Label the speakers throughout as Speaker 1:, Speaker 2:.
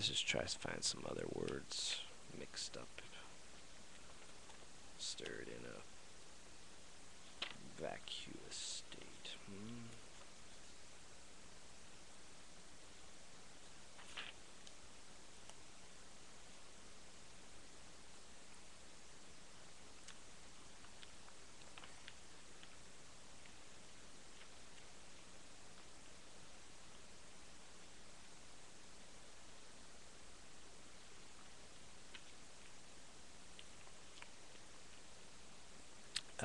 Speaker 1: Let's just try to find some other words mixed up, stirred in a vacuous state.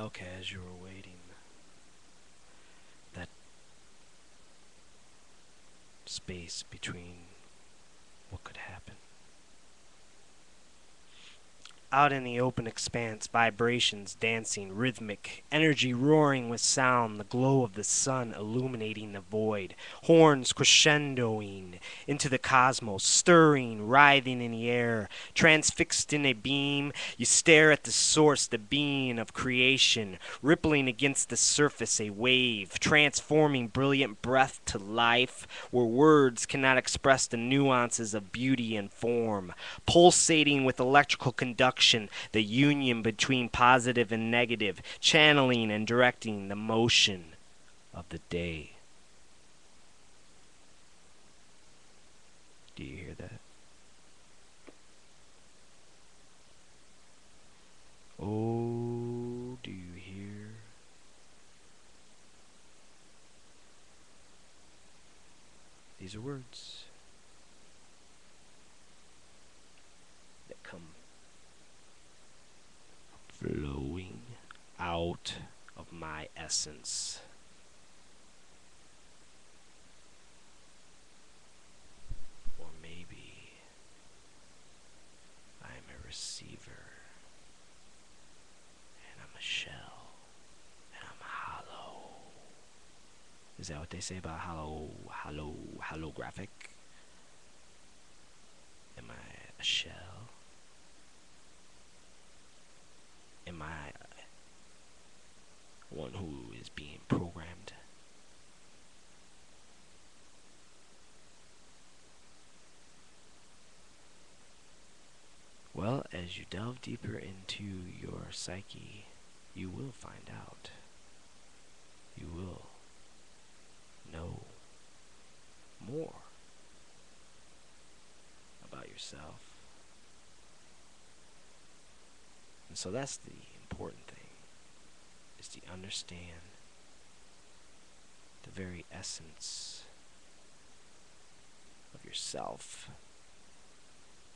Speaker 1: Okay, as you were waiting, that space between what could happen. Out in the open expanse, vibrations dancing, rhythmic, energy roaring with sound, the glow of the sun illuminating the void, horns crescendoing into the cosmos, stirring, writhing in the air, transfixed in a beam. You stare at the source, the being of creation, rippling against the surface, a wave, transforming brilliant breath to life, where words cannot express the nuances of beauty and form, pulsating with electrical conduction, the union between positive and negative, channeling and directing the motion of the day. Do you hear that? Oh, do you hear? These are words that come flowing out of my essence. Or maybe I'm a receiver, and I'm a shell, and I'm hollow. Is that what they say about holographic? Am I a shell? Am I one who is being programmed? Well, as you delve deeper into your psyche, you will find out. You will know more about yourself. And so that's the important thing, is to understand the very essence of yourself.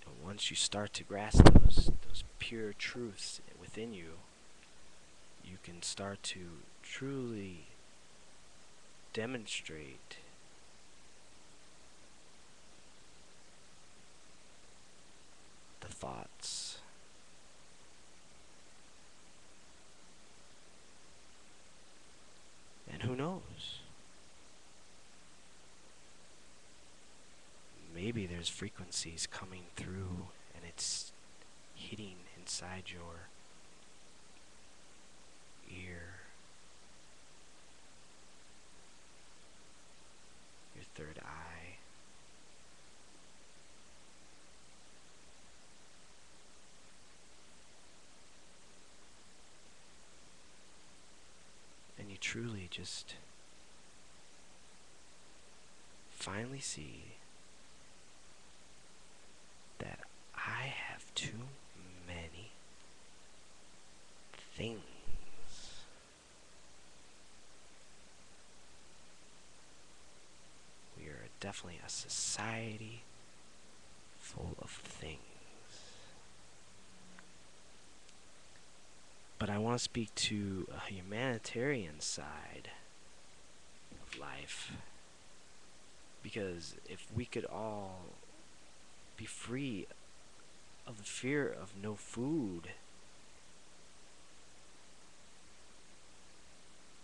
Speaker 1: And once you start to grasp those pure truths within you, you can start to truly demonstrate the thoughts, and who knows, maybe there's frequencies coming through and it's hitting inside your ear, your third eye, and you truly just finally see that I have too many things. We are definitely a society full of things. But I want to speak to a humanitarian side of life, because if we could all be free of the fear of no food,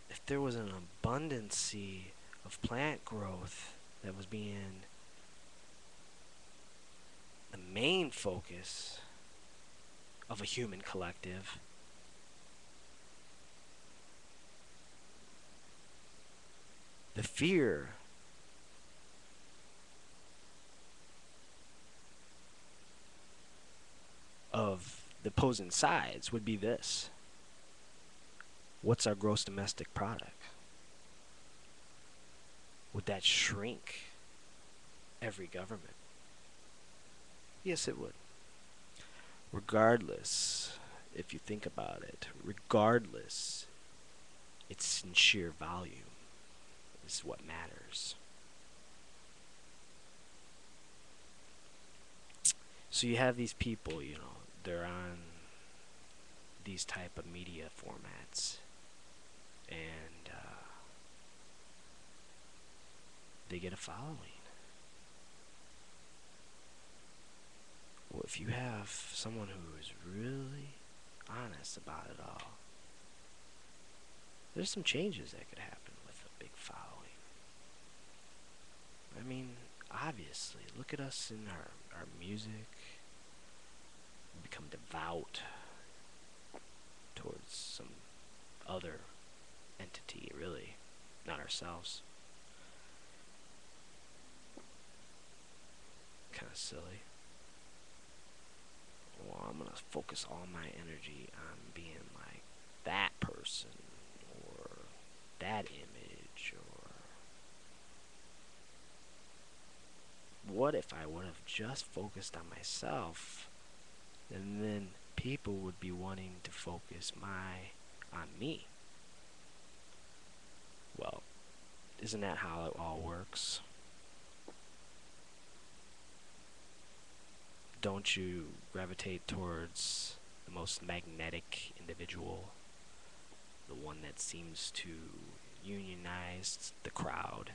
Speaker 1: if there was an abundancy of plant growth that was being the main focus of a human collective, the fear the opposing sides would be this. What's our gross domestic product? Would that shrink every government? Yes, it would. Regardless, if you think about it, regardless, it's in sheer volume is what matters. So you have these people, they're on these type of media formats, and they get a following. Well, if you have someone who is really honest about it all, there's some changes that could happen with a big following. I mean, obviously, look at us in our music. We become devout towards some other entity, really, not ourselves. Kind of silly. Well, I'm gonna focus all my energy on being like that person or that image, or what if I would have just focused on myself, and then people would be wanting to focus on me? Well, isn't that how it all works? Don't you gravitate towards the most magnetic individual, the one that seems to unionize the crowd,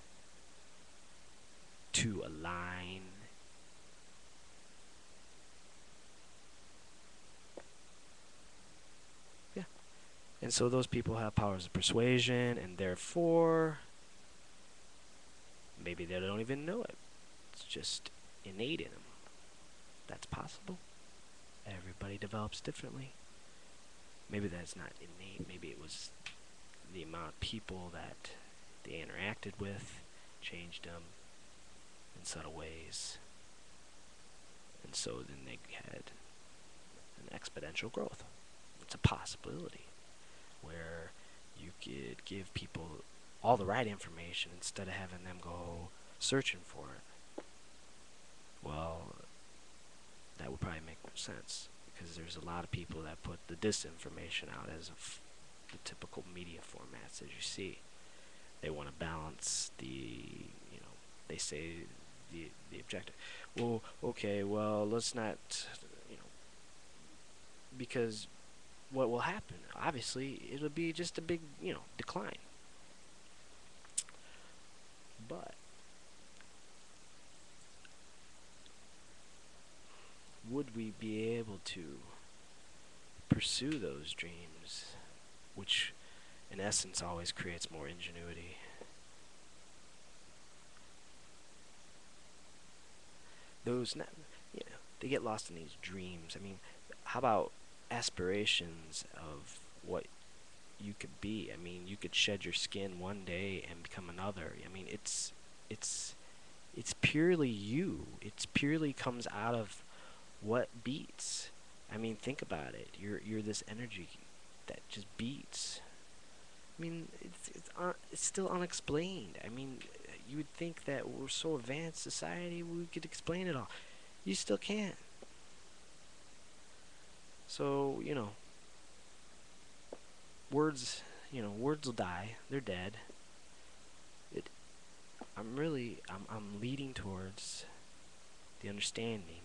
Speaker 1: to align? Yeah. And so those people have powers of persuasion, and therefore, maybe they don't even know it. It's just innate in them. That's possible. Everybody develops differently. Maybe that's not innate. Maybe it was the amount of people that they interacted with changed them in subtle ways. And so then they had an exponential growth. It's a possibility where you could give people all the right information instead of having them go searching for it. Well, that would probably make more sense, because there's a lot of people that put the disinformation out as of the typical media formats as you see. They want to balance they say the objective. Well, okay, well, let's not, because what will happen? Obviously, it'll be just a big, decline. But would we be able to pursue those dreams, which in essence always creates more ingenuity? Those, they get lost in these dreams. I mean, how about aspirations of what you could be? I mean, you could shed your skin one day and become another. I mean, it's purely you. It's purely comes out of what beats. I mean, think about it. You're this energy that just beats. I mean, it's still unexplained. I mean, you would think that we're so advanced society we could explain it all. You still can't. So, words will die. They're dead. I'm leading towards the understanding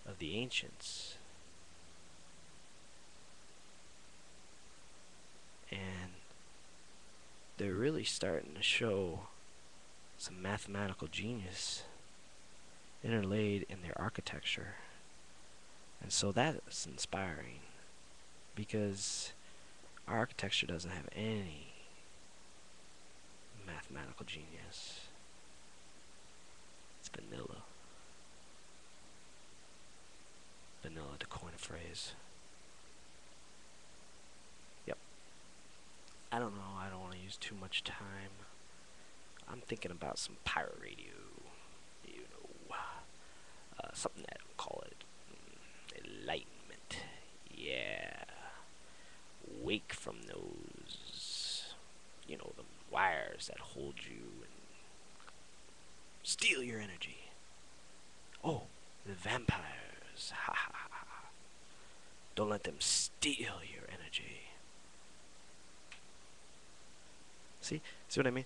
Speaker 1: of the ancients. And they're really starting to show some mathematical genius interlaid in their architecture. And so that is inspiring, because our architecture doesn't have any mathematical genius. It's vanilla. Vanilla, to coin a phrase. Yep. I don't know. I don't want to use too much time. I'm thinking about some pirate radio. Something that we'll call it enlightenment. awake from those, the wires that hold you and steal your energy. Oh, the vampires. Ha ha ha ha. Don't let them steal your energy. See what I mean?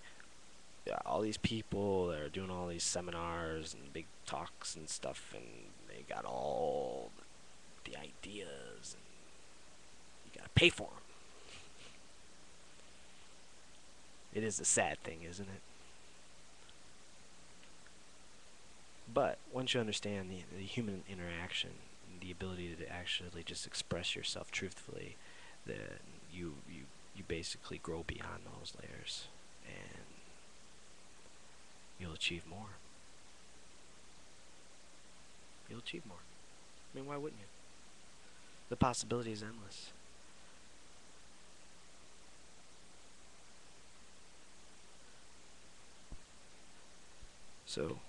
Speaker 1: Yeah, all these people that are doing all these seminars and big talks and stuff, and they got all the ideas, and you gotta pay for them. It is a sad thing, isn't it? But once you understand the human interaction, the ability to actually just express yourself truthfully, then you basically grow beyond those layers, and you'll achieve more. You'll achieve more. I mean, why wouldn't you? The possibility is endless. So,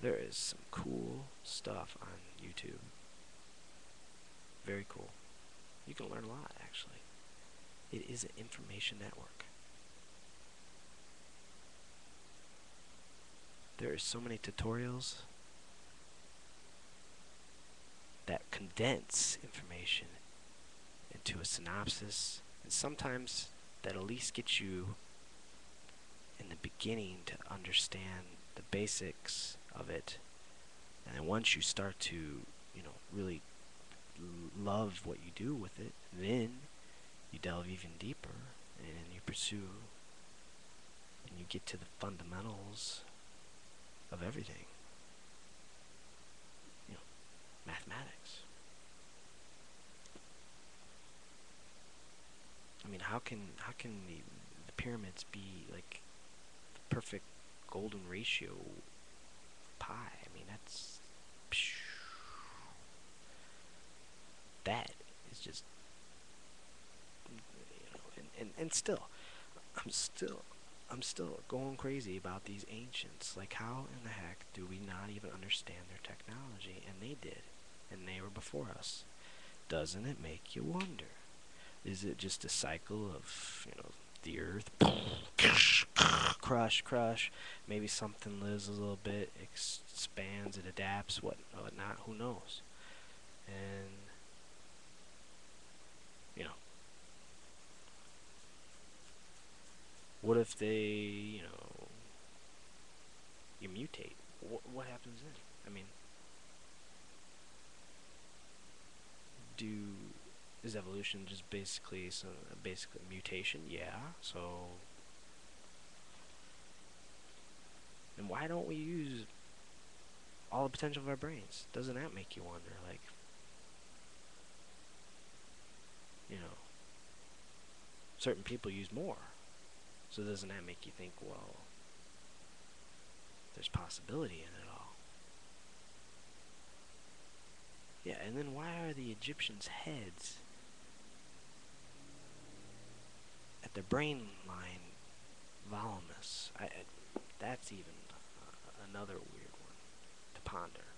Speaker 1: there is some cool stuff on YouTube. Very cool. You can learn a lot, actually. It is an information network. There are so many tutorials that condense information into a synopsis, and sometimes that at least get you in the beginning to understand the basics of it. And then once you start to, really love what you do with it, then you delve even deeper and you pursue and you get to the fundamentals of everything. Mathematics. I mean, how can the pyramids be like the perfect golden ratio pi? I mean, that is just, and still, I'm still going crazy about these ancients. Like, how in the heck do we not even understand their technology? And they did, and they were before us. Doesn't it make you wonder? Is it just a cycle of, the earth, crush, maybe something lives a little bit, expands, it adapts, whatnot, who knows? And, what if they, you mutate? What happens then? I mean, is evolution just basically mutation? Yeah. So, and why don't we use all the potential of our brains? Doesn't that make you wonder? Like, certain people use more. So doesn't that make you think, well, there's possibility in it all? Yeah, and then why are the Egyptians' heads at their brain line voluminous? That's even another weird one to ponder.